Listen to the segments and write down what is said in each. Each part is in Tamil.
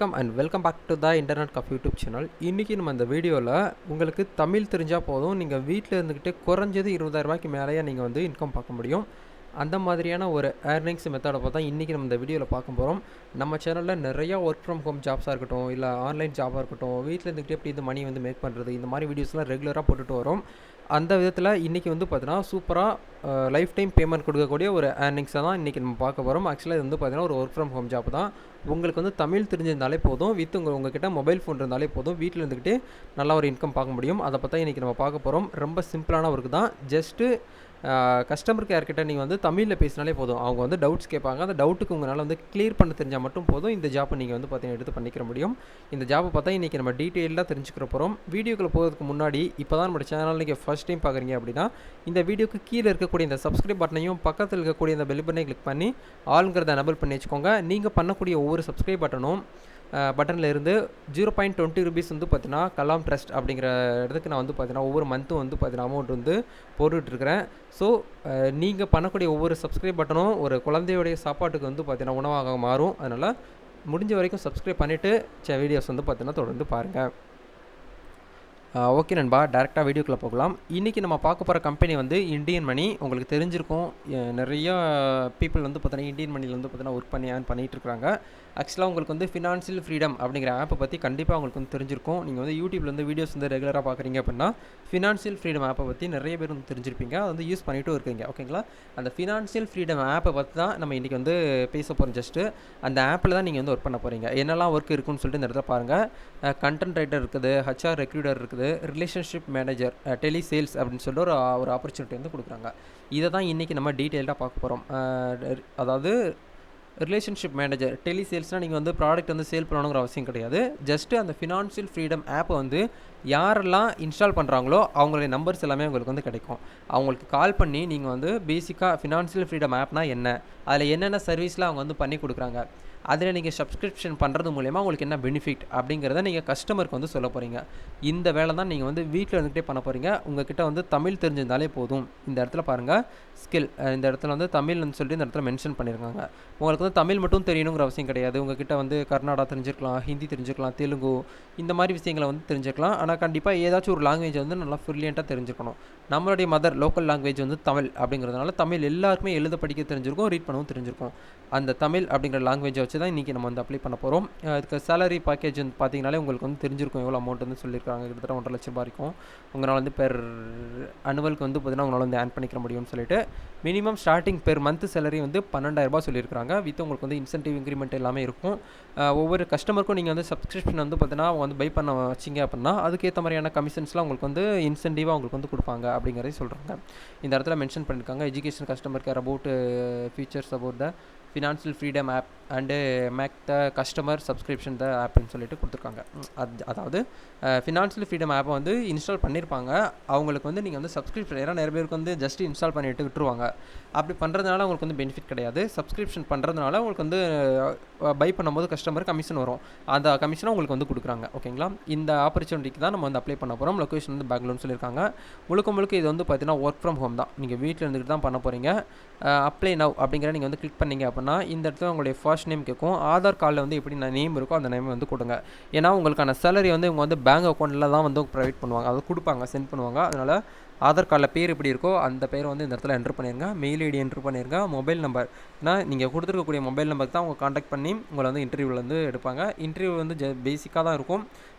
வணக்கம் and welcome back to the internet cafe YouTube channel. இன்றைக்கி நம்ம இந்த வீடியோவில் உங்களுக்கு தமிழ் தெரிஞ்சால் போதும், நீங்கள் வீட்டில் இருந்துக்கிட்டே குறைஞ்சது 20,000 ரூபாய்க்கு மேலேயே நீங்கள் வந்து இன்கம் பார்க்க முடியும். அந்த மாதிரியான ஒரு ஏர்னிங்ஸ் மெத்தடை பார்த்தா இன்றைக்கி நம்ம இந்த வீடியோவில் பார்க்க போகிறோம். நம்ம சேனலில் நிறையா ஒர்க் ஃப்ரம் ஹோம் ஜாப்ஸாக இருக்கட்டும், இல்லை ஆன்லைன் ஜாபாக இருக்கட்டும், வீட்டில் இருந்துக்கிட்டே எப்படி இந்த மணி வந்து மேக் பண்ணுறது, இந்த மாதிரி வீடியோஸ்லாம் ரெகுலராக போட்டுட்டு வரோம். அந்த விதத்தில் இன்றைக்கி வந்து பார்த்தீங்கன்னா சூப்பராக லைஃப் டைம் பேமெண்ட் கொடுக்கக்கூடிய ஒரு ஏர்னிங்ஸை தான் இன்றைக்கி நம்ம பார்க்க போகிறோம். ஆக்சுவலாக இது வந்து பார்த்தீங்கன்னா ஒரு ஒர்க் ஃப்ரம் ஹோம் ஜாப் தான். உங்களுக்கு வந்து தமிழ் தெரிஞ்சிருந்தாலே போதும், வித் உங்கள்கிட்ட மொபைல் ஃபோன் இருந்தாலே போதும், வீட்டில் இருந்துக்கிட்டே நல்லா ஒரு இன்கம் பார்க்க முடியும். அதை பார்த்தா இன்றைக்கி நம்ம பார்க்க போகிறோம். ரொம்ப சிம்பிளான ஒர்க் தான். ஜஸ்ட்டு கஸ்டமர் கேர்கிட்ட நீங்கள் வந்து தமிழில் பேசினாலே போதும். அவங்க வந்து டவுட்ஸ் கேட்பாங்க. அந்த டவுட்டுக்கு உங்களால் வந்து கிளியர் பண்ண தெரிஞ்சால் மட்டும் போதும், இந்த ஜாப்பை நீங்கள் வந்து பார்த்தீங்கன்னா எடுத்து பண்ணிக்கிற முடியும். இந்த ஜாப்பை பார்த்தா இன்றைக்கி நம்ம டீட்டெயிலாக தெரிஞ்சுக்கிற போகிறோம். வீடியோக்குள்ளே போகிறதுக்கு முன்னாடி இப்போ தான் நம்ம சேனல் நீங்கள் ஃபஸ்ட் டைம் பார்க்குறீங்க அப்படின்னா இந்த வீடியோக்கு கீழே இருக்கக்கூடிய இந்த சப்ஸ்கிரைப் பட்டனையும் பக்கத்தில் இருக்கக்கூடிய இந்த பெல் பட்டனை கிளிக் பண்ணி ஆளுங்கிறத எனபிள் பண்ணி வச்சுக்கோங்க. நீங்கள் பண்ணக்கூடிய ஒவ்வொரு சப்ஸ்கிரைப் பட்டனில் இருந்து 0.20 rupees வந்து பார்த்தீங்கன்னா கலாம் ட்ரஸ்ட் அப்படிங்கிற இடத்துக்கு நான் வந்து பார்த்தீங்கன்னா ஒவ்வொரு மந்த்தும் வந்து பார்த்தீங்கன்னா அமௌண்ட் வந்து போட்டுட்ருக்கிறேன். ஸோ நீங்கள் பண்ணக்கூடிய ஒவ்வொரு சப்ஸ்கிரைப் பட்டனும் ஒரு குழந்தையுடைய சாப்பாட்டுக்கு வந்து பார்த்தீங்கன்னா உணவாக மாறும். அதனால் முடிஞ்ச வரைக்கும் சப்ஸ்கிரைப் பண்ணிவிட்டு வீடியோஸ் வந்து பார்த்தீங்கன்னா தொடர்ந்து பாருங்கள். ஓகே நண்பா, டேரெக்டாக வீடியோக்குள்ளே போகலாம். இன்றைக்கி நம்ம பார்க்க போகிற கம்பெனி வந்து இந்தியன் மணி. உங்களுக்கு தெரிஞ்சிருக்கும், நிறையா பீப்புள் வந்து பார்த்தீங்கன்னா இந்தியன் மணியில் வந்து பார்த்தீங்கன்னா ஒர்க் பண்ணி ஏர்ன் பண்ணிகிட்ருக்காங்க. ஆக்சுவலாக உங்களுக்கு வந்து ஃபினான்ஷியல் ஃப்ரீடம் அப்படிங்கிற ஆப்பை பற்றி கண்டிப்பாக உங்களுக்கு வந்து தெரிஞ்சிருக்கும். நீங்கள் வந்து யூடியூப்பில் வந்து வீடியோஸ் வந்து ரெகுலராக பார்க்குறீங்க அப்படின்னா ஃபினான்ஷியல் ஃப்ரீடம் ஆப்பை பற்றி நிறைய பேர் வந்து தெரிஞ்சிருப்பீங்க. அதை வந்து யூஸ் பண்ணிகிட்டும் இருக்கீங்க. ஓகேங்களா, அந்த ஃபினான்ஷியல் ஃப்ரீடம் ஆப்பை பற்றி தான் நம்ம இன்றைக்கி வந்து பேச போகிறோம். ஜஸ்ட்டு அந்த ஆப்பில் தான் நீங்கள் வந்து ஒர்க் பண்ண போகிறீங்க. என்னெல்லாம் ஒர்க் இருக்குன்னு சொல்லிட்டு இந்த இடத்துல பாருங்கள். கண்டென்ட் ரைட்டர் இருக்குது, ஹச்ஆர் ரெக்ரூட்டர் இருக்குது, ரிலேஷன்ஷிப் மேனேஜர், டெலி சேல்ஸ் அப்படின்னு சொல்லிட்டு ஒரு ஆப்பர்ச்சுனிட்டி வந்து கொடுக்குறாங்க. இதை தான் இன்றைக்கி நம்ம டீட்டெயில்டாக பார்க்க போகிறோம். அதாவது ரிலேஷன்ஷிப் மேனேஜர், டெலி சேல்ஸ்னால் நீங்கள் வந்து ப்ராடக்ட் வந்து சேல் பண்ணணுங்கிற அவசியம் கிடையாது. ஜஸ்ட்டு அந்த ஃபினான்ஷியல் ஃப்ரீடம் ஆப்பை வந்து யாரெல்லாம் இன்ஸ்டால் பண்ணுறாங்களோ அவங்களுடைய நம்பர்ஸ் எல்லாமே உங்களுக்கு வந்து கிடைக்கும். அவங்களுக்கு கால் பண்ணி நீங்கள் வந்து பேசிக்காக ஃபினான்ஷியல் ஃப்ரீடம் ஆப்னால் என்ன, அதில் என்னென்ன சர்வீஸ்லாம் அவங்க வந்து பண்ணி கொடுக்குறாங்க, அதில் நீங்கள் சப்ஸ்கிரிப்ஷன் பண்ணுறது மூலயமா உங்களுக்கு என்ன பெனிஃபிட் அப்படிங்கிறத நீங்கள் கஸ்டமருக்கு வந்து சொல்ல போகிறீங்க. இந்த வேலை தான் நீங்கள் வந்து வீட்டில் இருந்துகிட்டே பண்ண போகிறீங்க. உங்கள்கிட்ட வந்து தமிழ் தெரிஞ்சிருந்தாலே போதும். இந்த இடத்துல பாருங்கள் ஸ்கில், இந்த இடத்துல வந்து தமிழ்னு சொல்லிட்டு இந்த இடத்துல மென்ஷன் பண்ணியிருக்காங்க. உங்களுக்கு வந்து தமிழ் மட்டும் தெரியணுங்கிற அவசியம் கிடையாது. உங்கள்கிட்ட வந்து கர்நாடகா தெரிஞ்சிருக்கலாம், ஹிந்தி தெரிஞ்சுக்கலாம், தெலுங்கு, இந்த மாதிரி விஷயங்களை வந்து தெரிஞ்சுக்கலாம். ஆனால் கண்டிப்பாக ஏதாச்சும் ஒரு லாங்குவேஜ் வந்து நல்லா ஃப்ளூயண்ட்டாக தெரிஞ்சுக்கணும். நம்மளுடைய மதர் லோக்கல் லாங்குவேஜ் வந்து தமிழ் அப்படிங்கிறதுனால தமிழ் எல்லாருக்குமே எழுத படிக்க தெரிஞ்சிருக்கும், ரீட் பண்ணவும் தெரிஞ்சிருக்கும். அந்த தமிழ் அப்படிங்கிற லாங்குவேஜை வச்சு தான் இன்றைக்கி நம்ம வந்து அப்ளை பண்ண போகிறோம். அதுக்கு சேலரி பேக்கேஜ் வந்து பார்த்தீங்கனாலே உங்களுக்கு வந்து தெரிஞ்சிருக்கும் எவ்வளோ அமௌண்ட் வந்து சொல்லியிருக்காங்க. கிட்டத்தட்ட 1.5 லட்சம் ரூபாய் இருக்கும். உங்களால் வந்து பெர் அனுவலுக்கு வந்து பார்த்தீங்கன்னா உங்களால் வந்து ஏர்ன் பண்ணிக்கிற முடியும்னு சொல்லிட்டு minimum starting per month salary வந்து 12,000 ரூபாய் சொல்லியிருக்காங்க. வித் உங்களுக்கு வந்து இன்சென்டிவ் இன்க்ரிமெண்ட் எல்லாமே இருக்கும். ஒவ்வொரு கஸ்டமருக்கும் நீங்கள் வந்து சப்ஸ்கிரிப்ஷன் வந்து பார்த்தீங்கன்னா அவங்க வந்து பை பண்ண வச்சிங்க அப்படின்னா அதுக்கேற்ற மாதிரியான கமிஷன்ஸ்லாம் உங்களுக்கு வந்து இன்சென்டிவாக உங்களுக்கு வந்து கொடுப்பாங்க அப்படிங்கிறத சொல்கிறாங்க. இந்த இடத்துல மென்ஷன் பண்ணியிருக்காங்க. Education customer care about features about the financial freedom app and make the customer subscription the ஆப்னு சொல்லிட்டு கொடுத்துருக்காங்க. அதாவது ஃபினான்ஷியல் ஃப்ரீடம் ஆப்பை வந்து இன்ஸ்டால் பண்ணியிருப்பாங்க. அவங்களுக்கு வந்து நீங்கள் வந்து சப்ஸ்கிரிப்ஷன், ஏன்னா நிறைய பேருக்கு வந்து ஜஸ்ட் இன்ஸ்டால் பண்ணிட்டு விட்டுருவாங்க. அப்படி பண்ணுறதுனால உங்களுக்கு வந்து பெனிஃபிட் கிடையாது. சப்ஸ்கிரிப்ஷன் பண்ணுறதுனால உங்களுக்கு வந்து பை பண்ணும்போது கஸ்டமர் கமிஷன் வரும். அந்த கமிஷனை உங்களுக்கு வந்து கொடுக்குறாங்க. ஓகேங்களா, இந்த ஆப்பர்ச்சுனிட்டிக்கு தான் நம்ம வந்து அப்ளை பண்ண போகிறோம். லொக்கேஷன் வந்து பெங்களூர்னு சொல்லியிருக்காங்க. முழுக்க இது வந்து பார்த்தீங்கன்னா ஒர்க் ஃப்ரம் ஹோம் தான். நீங்கள் வீட்டில் இருந்துட்டு தான் பண்ண போகிறீங்க. அப்ளை நவ் அப்படிங்கிற நீங்கள் வந்து கிளிக் பண்ணிங்க அப்படின்னா இந்த இடத்துல உங்களுடைய ஃபர்ஸ்ட் நேம் கேட்கும். ஆதார் கார்டில் வந்து எப்படி நேம் இருக்கோ அந்த நேம் வந்து கொடுங்க. ஏன்னா உங்களுக்கான சேலரி வந்து இவங்க வந்து பேங்க் அக்கௌண்ட்டில் தான் வந்து ப்ரொவைட் பண்ணுவாங்க, அதை கொடுப்பாங்க, சென்ட் பண்ணுவாங்க. அதனால் ஆதார் கார்டில் பேர் எப்படி இருக்கோ அந்த பேர் வந்து இந்த இடத்துல என்ட்ரு பண்ணிடுங்க. மெயில் ஐடி என்ட்ரு பண்ணிடுங்க. மொபைல் நம்பர், ஏன்னா நீங்கள் கொடுத்துருக்கக்கூடிய மொபைல் நம்பருக்கு தான் அவங்க காண்டாக்ட் பண்ணி உங்களை வந்து இன்டர்வியூவில் வந்து எடுப்பாங்க. இன்டர்வியூ வந்து பேசிக்காக தான் இருக்கும்.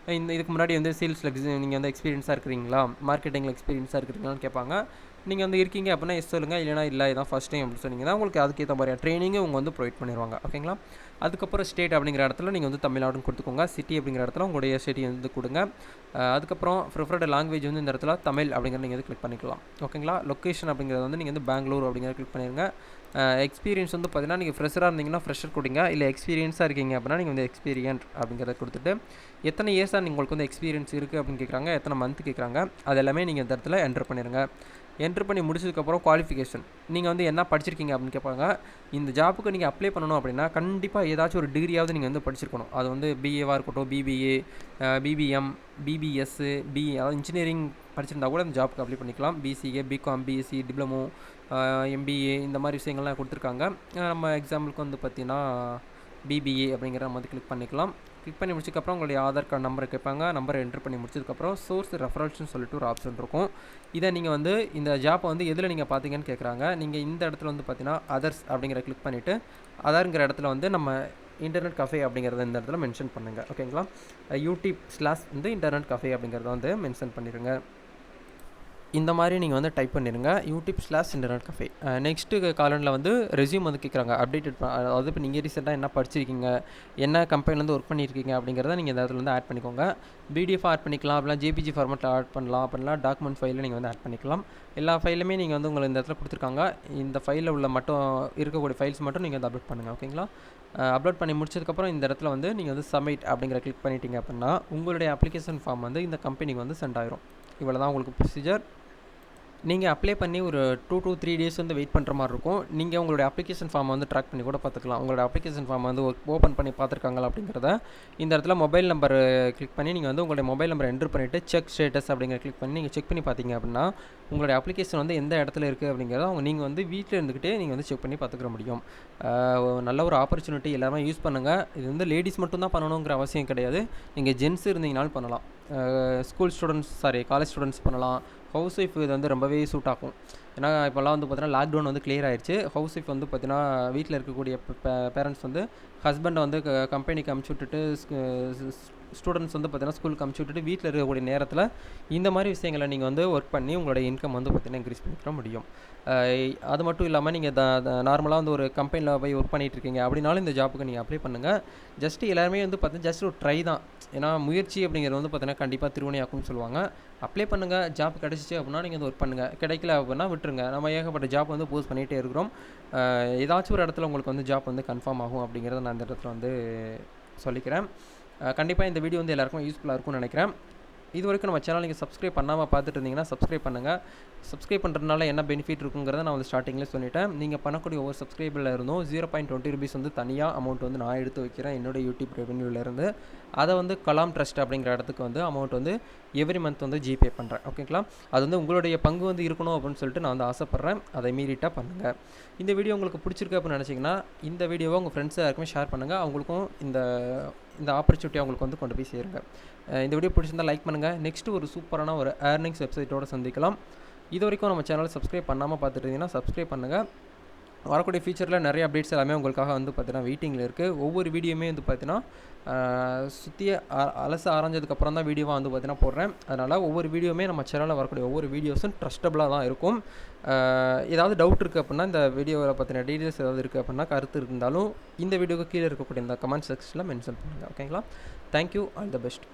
இதுக்கு முன்னாடி வந்து சேல்ஸில் நீங்கள் வந்து எக்ஸ்பீரியன்ஸாக இருக்கிறீங்களா, மார்க்கெட்டிங்கில் எக்ஸ்பீரியன்ஸாக இருக்கிறீங்களான்னு கேட்பாங்க. நீங்கள் வந்து இருக்கீங்க அப்படின்னா எஸ் சொல்லுங்கள், இல்லைனா இல்லை இதான் ஃபஸ்ட் டைம் அப்படின்னு சொன்னீங்கன்னா உங்களுக்கு அதுக்கேற்ற மாதிரியான ட்ரைனிங்கு அவங்க வந்து ப்ரொவைட் பண்ணிடுவாங்க. ஓகேங்களா, அதுக்கப்புறம் ஸ்டேட் அப்படிங்கிற இடத்துல நீங்கள் வந்து தமிழ்நாடுன்னு கொடுத்துக்கோங்க. சிட்டி அப்படிங்கிற இடத்துல உங்களுடைய சிட்டி வந்து கொடுங்க. அதுக்கப்புறம் ப்ரிஃபர்டு லாங்குவேஜ் வந்து இந்த இடத்துல தமிழ் அப்படிங்கிறத நீங்கள் வந்து கிளிக் பண்ணிக்கலாம். ஓகேங்களா, லொக்கேஷன் அப்படிங்கிறது வந்து நீங்கள் வந்து பெங்களூர் அப்படிங்கிறத கிளிக் பண்ணிடுங்க. எக்ஸ்பீரியன்ஸ் வந்து பார்த்தீங்கன்னா நீங்கள் ஃப்ரெஷராக இருந்தீங்கன்னா ஃப்ரெஷர் கொடுங்க, இல்லை எக்ஸ்பீரியன்ஸாக இருக்கீங்க அப்படின்னா நீங்கள் வந்து எக்ஸ்பீரியன்ட் அப்படிங்கிறத கொடுத்துட்டு எத்தனை இயர்ஸாக உங்களுக்கு வந்து எக்ஸ்பீரியன்ஸ் இருக்குது அப்படின்னு கேட்குறாங்க, எத்தனை மந்த் கேட்குறாங்க, அது எல்லாமே நீங்கள் இந்த இடத்துல என்ட்ரு பண்ணிடுங்க. என்ட்ரு பண்ணி முடிச்சதுக்கப்புறம் குவாலிஃபிகேஷன் நீங்கள் வந்து என்ன படிச்சிருக்கீங்க அப்படின்னு கேட்பாங்க. இந்த ஜாப்புக்கு நீங்கள் அப்ளை பண்ணணும் அப்படின்னா கண்டிப்பாக ஏதாச்சும் ஒரு டிகிரியாவது நீங்கள் வந்து படிச்சிருக்கணும். அது வந்து பிஏவாக இருக்கட்டும், பிபிஏ, பிபிஎம், பிபிஎஸ்ஸு, அதாவது இன்ஜினியரிங் படிச்சிருந்தா கூட இந்த ஜாப்புக்கு அப்ளை பண்ணிக்கலாம். BCA, BCom, BSc, diploma, MBA, இந்த மாதிரி விஷயங்கள்லாம் கொடுத்துருக்காங்க. நம்ம எக்ஸாம்பிளுக்கு வந்து பார்த்திங்கன்னா பிபிஏ அப்படிங்கிற நம்ம வந்து கிளிக் பண்ணிக்கலாம். கிளிக் பண்ணி முடிச்சதுக்கப்புறம் உங்களுடைய ஆதார் கார்டு நம்பரை கேட்பாங்க. நம்பரை என்ட்ரு பண்ணி முடிச்சதுக்கப்புறம் சோர்ஸ் ரெஃபரல்ஸ்னு சொல்லிட்டு ஒரு ஆப்ஷன் இருக்கும். இதை நீங்கள் வந்து இந்த ஜாப்பை வந்து எதில் நீங்கள் பார்த்தீங்கன்னு கேட்குறாங்க. நீங்கள் இந்த இடத்துல வந்து பார்த்தீங்கன்னா அதர்ஸ் அப்படிங்கிற கிளிக் பண்ணிவிட்டு அதர்ங்கிற இடத்துல வந்து நம்ம இன்டர்நெட் கஃபே அப்படிங்கிறத இந்த இடத்துல மென்ஷன் பண்ணுங்கள். ஓகேங்களா, யூடியூப்/ வந்து இன்டர்நெட் கஃபே அப்படிங்கிறத வந்து மென்ஷன் பண்ணிடுங்க. இந்த மாதிரி நீங்கள் வந்து டைப் பண்ணிடுங்க, யூடியூப்/இன்டர்நெட் கஃபே. நெக்ஸ்ட்டு காலனில் வந்து ரெஸ்யூம் வந்து கேட்குறாங்க. அப்டேட்டட் அதாவது இப்போ நீங்கள் ரீசெண்டாக என்ன படிச்சிருக்கீங்க, என்ன கம்பெனிலேருந்து ஒர்க் பண்ணியிருக்கீங்க அப்படிங்கிறத நீங்கள் இந்த இடத்துல வந்து ஆட் பண்ணிக்கோங்க. பிடிஎஃப் ஆட் பண்ணிக்கலாம், அப்படிலாம் ஜேபிஜி ஃபார்மெட்டில் ஆட் பண்ணலாம், அப்படின்னா டாக்குமெண்ட் ஃபைலில் நீங்கள் வந்து ஆட் பண்ணிக்கலாம். எல்லா ஃபைலுமே நீங்கள் வந்து உங்களை இந்த இடத்துல கொடுத்துருக்காங்க. இந்த ஃபைலில் உள்ள மட்டும் இருக்கக்கூடிய ஃபைல்ஸ் மட்டும் நீங்கள் வந்து அப்லோட் பண்ணுங்கள். ஓகேங்களா, அப்லோட் பண்ணி முடிச்சதுக்கப்புறம் இந்த இடத்துல வந்து நீங்கள் வந்து சப்மிட் அப்படிங்கிற கிளிக் பண்ணிட்டீங்க அப்படின்னா உங்களுடைய அப்ளிகேஷன் ஃபார்ம் வந்து இந்த கம்பெனிக்கு வந்து சென்ட் ஆயிரும். இவ்வளோ தான் உங்களுக்கு ப்ரொசீஜர். நீங்கள் அப்ளை பண்ணி ஒரு 2 to 3 டேஸ் வந்து வெயிட் பண்ணுற மாதிரி இருக்கும். நீங்கள் உங்களுடைய அப்ளிகேஷன் ஃபார்மை வந்து ட்ராக் பண்ணி கூட பார்த்துக்கலாம். உங்களோட அப்ளிகேஷன் ஃபார்மை வந்து ஓப்பன் பண்ணி பார்த்துருக்காங்களா அப்படிங்கிறத இந்த இடத்துல மொபைல் நம்பர் கிளிக் பண்ணி நீங்கள் வந்து உங்களுடைய மொபைல் நம்பரை என்ட்ரு பண்ணிவிட்டு செக் ஸ்டேட்டஸ் அப்படிங்கிற கிளிக் பண்ணி நீங்கள் செக் பண்ணி பார்த்தீங்க அப்படின்னா உங்களுடைய அப்ளிகேஷன் வந்து எந்த இடத்துல இருக்குது அப்படிங்கிறத நீங்கள் வந்து வீட்டில் இருந்துக்கிட்டே நீங்கள் வந்து செக் பண்ணி பார்த்துக்கிற முடியும். நல்ல ஒரு ஆப்பர்ச்சுனிட்டி, எல்லாமே யூஸ் பண்ணுங்கள். இது வந்து லேடிஸ் மட்டும் தான் பண்ணணுங்கிற அவசியம் கிடையாது. நீங்கள் ஜென்ஸ் இருந்தீங்கனாலும் பண்ணலாம். காலேஜ் ஸ்டூடெண்ட்ஸ் பண்ணலாம். ஹவுஸ் ஒய்ஃப் இது வந்து ரொம்பவே சூட் ஆகும். ஏன்னா இப்போல்லாம் வந்து பார்த்தீங்கன்னா லாக்டவுன் வந்து கிளியர் ஆயிடுச்சு. ஹவுஸ் ஒய்ஃப் வந்து பார்த்தீங்கன்னா வீட்டில் இருக்கக்கூடிய பேரண்ட்ஸ் வந்து ஹஸ்பண்டை வந்து கம்பெனிக்கு அமுச்சு விட்டுட்டு ஸ்டூடெண்ட்ஸ் வந்து பார்த்தீங்கன்னா ஸ்கூலுக்கு அமுச்சு விட்டுட்டு வீட்டில் இருக்கக்கூடிய நேரத்தில் இந்த மாதிரி விஷயங்களை நீங்கள் வந்து ஒர்க் பண்ணி உங்களோட இன்கம் வந்து பார்த்தீங்கன்னா இன்க்ரீஸ் பண்ணிக்கிற முடியும். அது மட்டும் இல்லாமல் நீங்கள் நார்மலாக வந்து ஒரு கம்பெனியில் போய் ஒர்க் பண்ணிகிட்டு இருக்கீங்க அப்படின்னாலும் இந்த ஜாப்புக்கு நீங்கள் அப்ளை பண்ணுங்கள். ஜஸ்ட்டு எல்லாருமே வந்து பார்த்தீங்கன்னா ஜஸ்ட் ஒரு ட்ரை தான். ஏன்னா முயற்சி அப்படிங்கிறது வந்து பார்த்தீங்கன்னா கண்டிப்பாக திருவினையாக்கும்னு சொல்லுவாங்க. அப்ளை பண்ணுங்கள், ஜாப் கிடச்சிச்சு அப்படின்னா நீங்கள் வந்து ஒர்க் பண்ணுங்கள், கிடைக்கல அப்படின்னா விட்டுருங்க. நம்ம ஏகப்பட்ட ஜாப் வந்து போஸ்ட் பண்ணிகிட்டே இருக்கிறோம். ஏதாச்சும் ஒரு இடத்துல உங்களுக்கு வந்து ஜாப் வந்து கன்ஃபார்ம் ஆகும் அப்படிங்கிறத நான் இந்த இடத்துல வந்து சொல்லிக்கிறேன். கண்டிப்பாக இந்த வீடியோ வந்து எல்லாருக்கும் யூஸ்ஃபுல்லாக இருக்கும்னு நினைக்கிறேன். இது வரைக்கும் நம்ம சேனல் நீங்கள் சப்ஸ்கிரைப் பண்ணாமல் பார்த்துட்டு இருந்தீங்கன்னா சப்ஸ்கிரைப் பண்ணுங்கள். சப்ஸ்கிரைப் பண்ணுறதுனால என்ன பெனிஃபிட் இருக்குங்கிறத நான் வந்து ஸ்டார்டிங்கில் சொல்லிட்டேன். நீங்கள் பண்ணக்கூடிய ஒவ்வொரு சப்ஸ்கிரைபில் இருந்தும் 0.20 rupees வந்து தனியாக அமௌண்ட் வந்து நான் எடுத்து வைக்கிறேன் என்னோட யூடியூப் ரெவென்யூலேருந்து. அதை வந்து கலாம் ட்ரஸ்ட் அப்படிங்கிற இடத்துக்கு வந்து அமௌண்ட் வந்து எவ்ரி மந்த் வந்து ஜிபே பண்ணுறேன். ஓகேங்களா, அது வந்து உங்களுடைய பங்கு வந்து இருக்கணும் அப்படின்னு சொல்லிட்டு நான் வந்து ஆசைப்பட்றேன். அதை இமீடியட்டாக பண்ணுங்கள். இந்த வீடியோ உங்களுக்கு பிடிச்சிருக்கு அப்படின்னு நினச்சிங்கன்னா இந்த வீடியோவை உங்கள் ஃப்ரெண்ட்ஸ் யாருக்குமே ஷேர் பண்ணுங்கள். அவங்களுக்கும் இந்த ஆப்பர்ச்சுனிட்டி அவங்களுக்கு வந்து கொண்டு போய் சேருங்க. இந்த வீடியோ பிடிச்சிருந்தால் லைக் பண்ணுங்கள். நெக்ஸ்ட்டு ஒரு சூப்பரான ஒரு ஏர்னிங்ஸ் வெப்சைட்டோடு சந்திக்கலாம். இது வரைக்கும் நம்ம சேனலை சப்ஸ்கிரைப் பண்ணாமல் பார்த்துட்டு இருந்தீங்கன்னா சப்ஸ்கிரைப் பண்ணுங்கள். வரக்கூடிய ஃபியூச்சரில் நிறைய அப்டேட்ஸ் எல்லாமே உங்களுக்காக வந்து பார்த்தீங்கன்னா வெயிட்டிங்கில் இருக்குது. ஒவ்வொரு வீடியோமே வந்து பார்த்தீங்கன்னா சுற்றி ஆரஞ்சதுக்கப்புறம் தான் வீடியோவாக வந்து பார்த்தீங்கன்னா போடுறேன். அதனால் ஒவ்வொரு வீடியோமே நம்ம சேனலில் வரக்கூடிய ஒவ்வொரு வீடியோஸும் ட்ரஸ்டபுளாக தான் இருக்கும். ஏதாவது டவுட் இருக்குது அப்படின்னா இந்த வீடியோவில் பற்றின டீட்டெயில்ஸ் ஏதாவது இருக்குது அப்படின்னா கருத்து இருந்தாலும் இந்த வீடியோக்கு கீழே இருக்கக்கூடிய இந்த கமெண்ட் செக்ஷனில் மென்ஷன் பண்ணுங்கள். ஓகேங்களா, தேங்க்யூ, ஆல் த பெஸ்ட்.